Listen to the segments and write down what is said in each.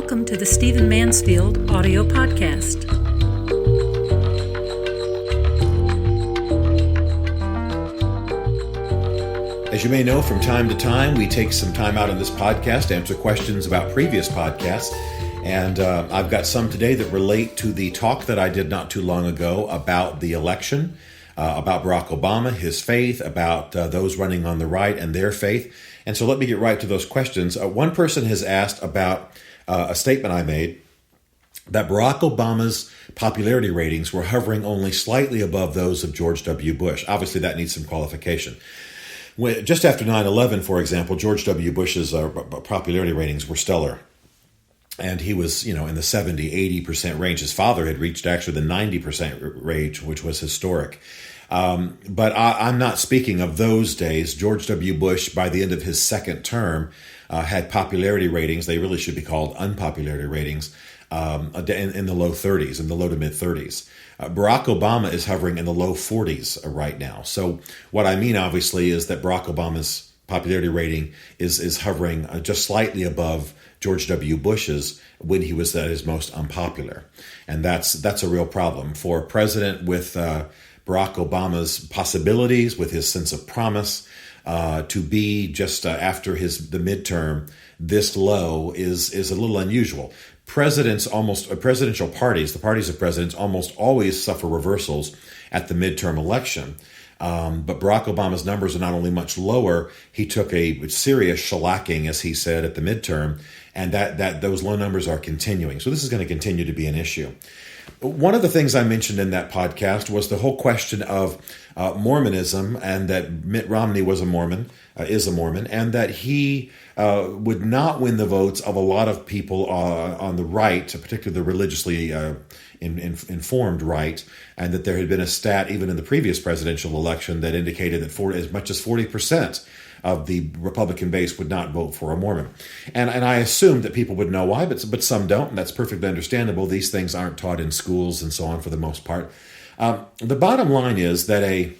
Welcome to the Stephen Mansfield audio podcast. As you may know, from time to time, we take some time out on this podcast to answer questions about previous podcasts. And I've got some today that relate to the talk that I did not too long ago about the election, about Barack Obama, his faith, about those running on the right and their faith. And so let me get right to those questions. One person has asked about a statement I made that Barack Obama's popularity ratings were hovering only slightly above those of George W. Bush. Obviously, that needs some qualification. Just after 9/11, for example, George W. Bush's popularity ratings were stellar. And he was, in the 70, 80% range. His father had reached actually the 90% range, which was historic. But I'm not speaking of those days. George W. Bush, by the end of his second term, had popularity ratings. They really should be called unpopularity ratings in the low 30s, in the low to mid 30s. Barack Obama is hovering in the low 40s right now. So what I mean, obviously, is that Barack Obama's popularity rating is hovering just slightly above George W. Bush's when he was at his most unpopular. And that's a real problem for a president with Barack Obama's possibilities, with his sense of promise, to be just after the midterm this low is a little unusual. Presidential parties, the parties of presidents, almost always suffer reversals at the midterm election. But Barack Obama's numbers are not only much lower, he took a serious shellacking, as he said, at the midterm, and that those low numbers are continuing. So this is going to continue to be an issue. One of the things I mentioned in that podcast was the whole question of Mormonism, and that Mitt Romney was a Mormon, is a Mormon, and that he would not win the votes of a lot of people on the right, particularly the religiously informed right, and that there had been a stat even in the previous presidential election that indicated that as much as 40% of the Republican base would not vote for a Mormon. And I assumed that people would know why, but some don't, and that's perfectly understandable. These things aren't taught in schools and so on for the most part. The bottom line is that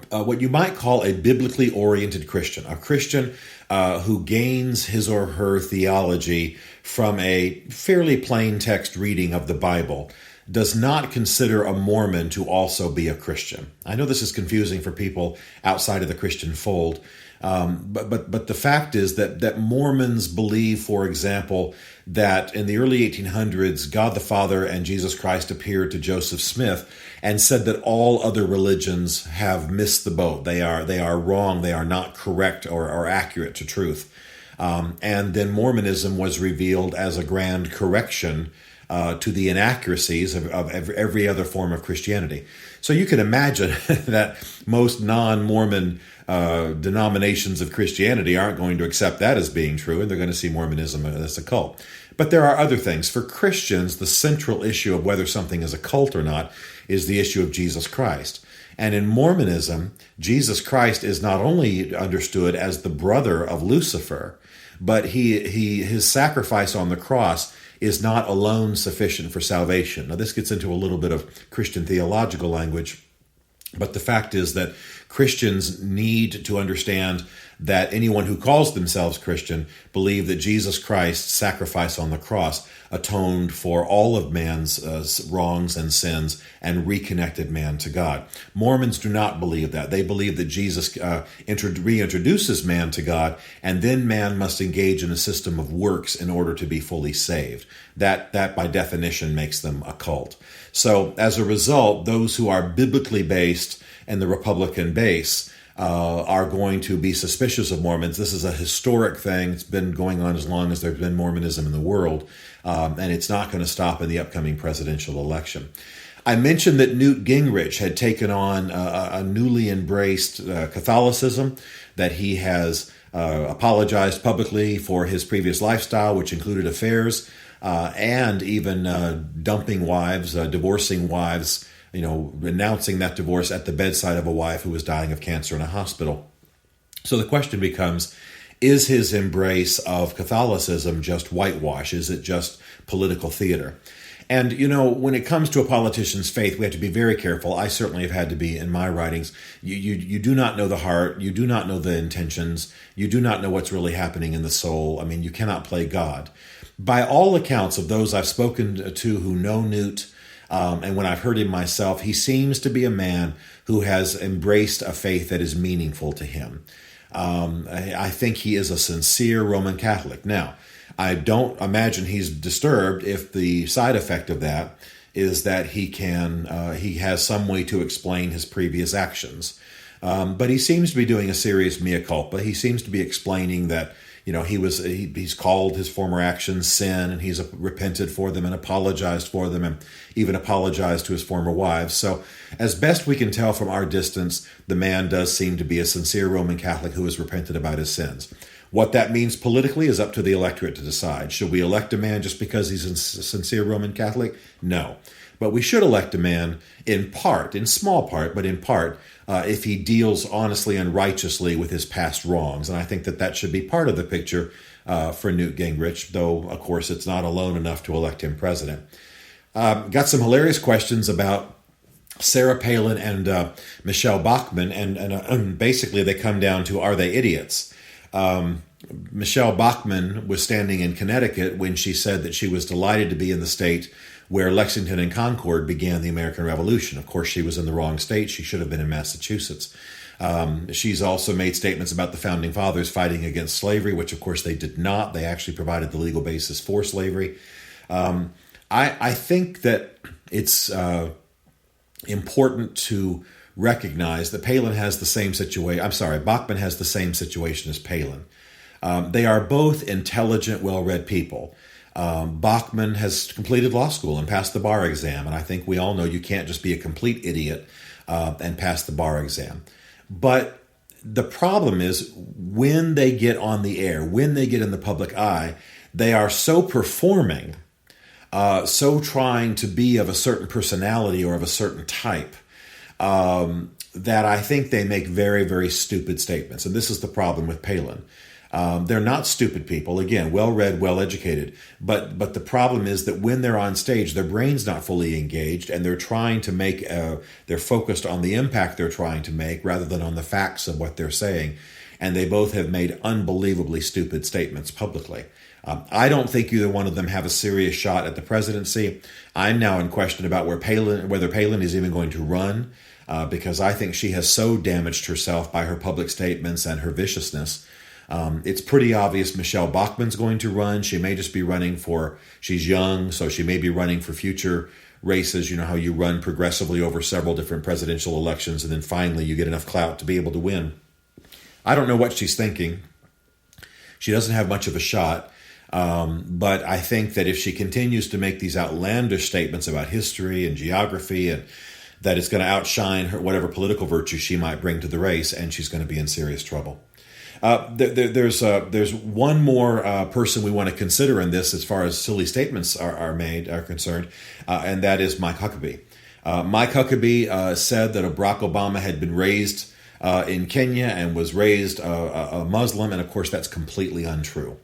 what you might call a biblically oriented Christian, a Christian who gains his or her theology from a fairly plain text reading of the Bible, does not consider a Mormon to also be a Christian. I know this is confusing for people outside of the Christian fold, but the fact is that Mormons believe, for example, that in the early 1800s, God the Father and Jesus Christ appeared to Joseph Smith and said that all other religions have missed the boat. They are wrong. They are not correct or accurate to truth. And then Mormonism was revealed as a grand correction to the inaccuracies of every other form of Christianity. So you can imagine that most non-Mormon denominations of Christianity aren't going to accept that as being true, and they're going to see Mormonism as a cult. But there are other things. For Christians, the central issue of whether something is a cult or not is the issue of Jesus Christ. And in Mormonism, Jesus Christ is not only understood as the brother of Lucifer, but his sacrifice on the cross is not alone sufficient for salvation. Now, this gets into a little bit of Christian theological language, but the fact is that Christians need to understand that anyone who calls themselves Christian believe that Jesus Christ's sacrifice on the cross atoned for all of man's wrongs and sins and reconnected man to God. Mormons do not believe that. They believe that Jesus reintroduces man to God, and then man must engage in a system of works in order to be fully saved. That by definition makes them a cult. So as a result, those who are biblically based in the Republican base are going to be suspicious of Mormons. This is a historic thing. It's been going on as long as there's been Mormonism in the world, and it's not going to stop in the upcoming presidential election. I mentioned that Newt Gingrich had taken on a newly embraced Catholicism, that he has apologized publicly for his previous lifestyle, which included affairs, and even dumping wives, divorcing wives, renouncing that divorce at the bedside of a wife who was dying of cancer in a hospital. So the question becomes, is his embrace of Catholicism just whitewash? Is it just political theater? And, when it comes to a politician's faith, we have to be very careful. I certainly have had to be in my writings. You do not know the heart. You do not know the intentions. You do not know what's really happening in the soul. I mean, you cannot play God. by all accounts of those I've spoken to who know Newt, and when I've heard him myself, he seems to be a man who has embraced a faith that is meaningful to him. I think he is a sincere Roman Catholic. Now, I don't imagine he's disturbed if the side effect of that is that he has some way to explain his previous actions. But he seems to be doing a serious mea culpa. He seems to be explaining that, he's called his former actions sin, and he's repented for them and apologized for them, and even apologized to his former wives. So as best we can tell from our distance, the man does seem to be a sincere Roman Catholic who has repented about his sins. What that means politically is up to the electorate to decide. Should we elect a man just because he's a sincere Roman Catholic? No. But we should elect a man in small part, but in part, if he deals honestly and righteously with his past wrongs. And I think that should be part of the picture for Newt Gingrich, though, of course, it's not alone enough to elect him president. Got some hilarious questions about Sarah Palin and Michelle Bachmann, and basically they come down to, are they idiots? Michelle Bachmann was standing in Connecticut when she said that she was delighted to be in the state where Lexington and Concord began the American Revolution. Of course, she was in the wrong state. She should have been in Massachusetts. She's also made statements about the Founding Fathers fighting against slavery, which, of course, they did not. They actually provided the legal basis for slavery. I think that it's important to recognize that Bachman has the same situation as Palin. They are both intelligent, well-read people. Bachman has completed law school and passed the bar exam, and I think we all know you can't just be a complete idiot and pass the bar exam. But the problem is when they get on the air, when they get in the public eye, they are so performing, so trying to be of a certain personality or of a certain type, that I think they make very, very stupid statements. And this is the problem with Palin. They're not stupid people. Again, well-read, well-educated. But the problem is that when they're on stage, their brain's not fully engaged, and they're trying to make, they're focused on the impact they're trying to make rather than on the facts of what they're saying. And they both have made unbelievably stupid statements publicly. I don't think either one of them have a serious shot at the presidency. I'm now in question about whether Palin is even going to run, because I think she has so damaged herself by her public statements and her viciousness. It's pretty obvious Michelle Bachmann's going to run. She may just be she's young, so she may be running for future races. You know how you run progressively over several different presidential elections, and then finally you get enough clout to be able to win. I don't know what she's thinking. She doesn't have much of a shot. But I think that if she continues to make these outlandish statements about history and geography, and that it's going to outshine her, whatever political virtue she might bring to the race, and she's going to be in serious trouble. There's one more person we want to consider in this as far as silly statements are concerned, and that is Mike Huckabee. Mike Huckabee said that Barack Obama had been raised in Kenya and was raised a Muslim, and of course that's completely untrue.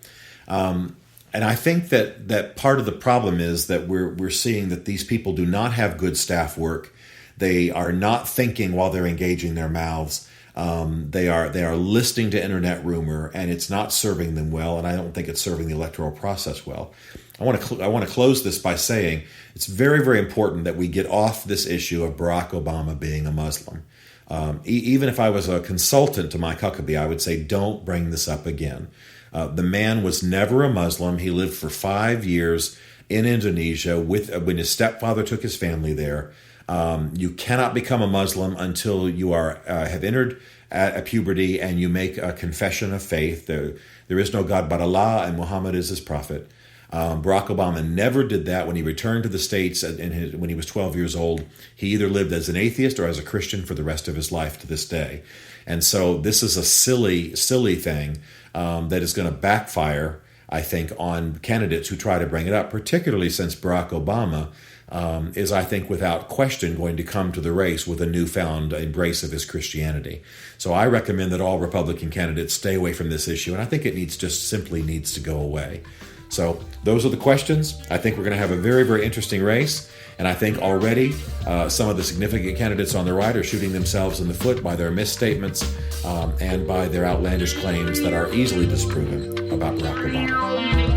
And I think that part of the problem is that we're seeing that these people do not have good staff work. They are not thinking while they're engaging their mouths. They are listening to internet rumor, and it's not serving them well, and I don't think it's serving the electoral process well. I want to close this by saying it's very, very important that we get off this issue of Barack Obama being a Muslim. Even if I was a consultant to Mike Huckabee, I would say don't bring this up again. The man was never a Muslim. He lived for 5 years in Indonesia when his stepfather took his family there. You cannot become a Muslim until you have entered at puberty and you make a confession of faith. There is no God but Allah, and Muhammad is his prophet. Barack Obama never did that. When he returned to the States when he was 12 years old, he either lived as an atheist or as a Christian for the rest of his life to this day. And so this is a silly, silly thing that is going to backfire, I think, on candidates who try to bring it up, particularly since Barack Obama is, I think, without question going to come to the race with a newfound embrace of his Christianity. So I recommend that all Republican candidates stay away from this issue, and I think it simply needs to go away. So those are the questions. I think we're going to have a very, very interesting race, and I think already some of the significant candidates on the right are shooting themselves in the foot by their misstatements and by their outlandish claims that are easily disproven about Barack Obama.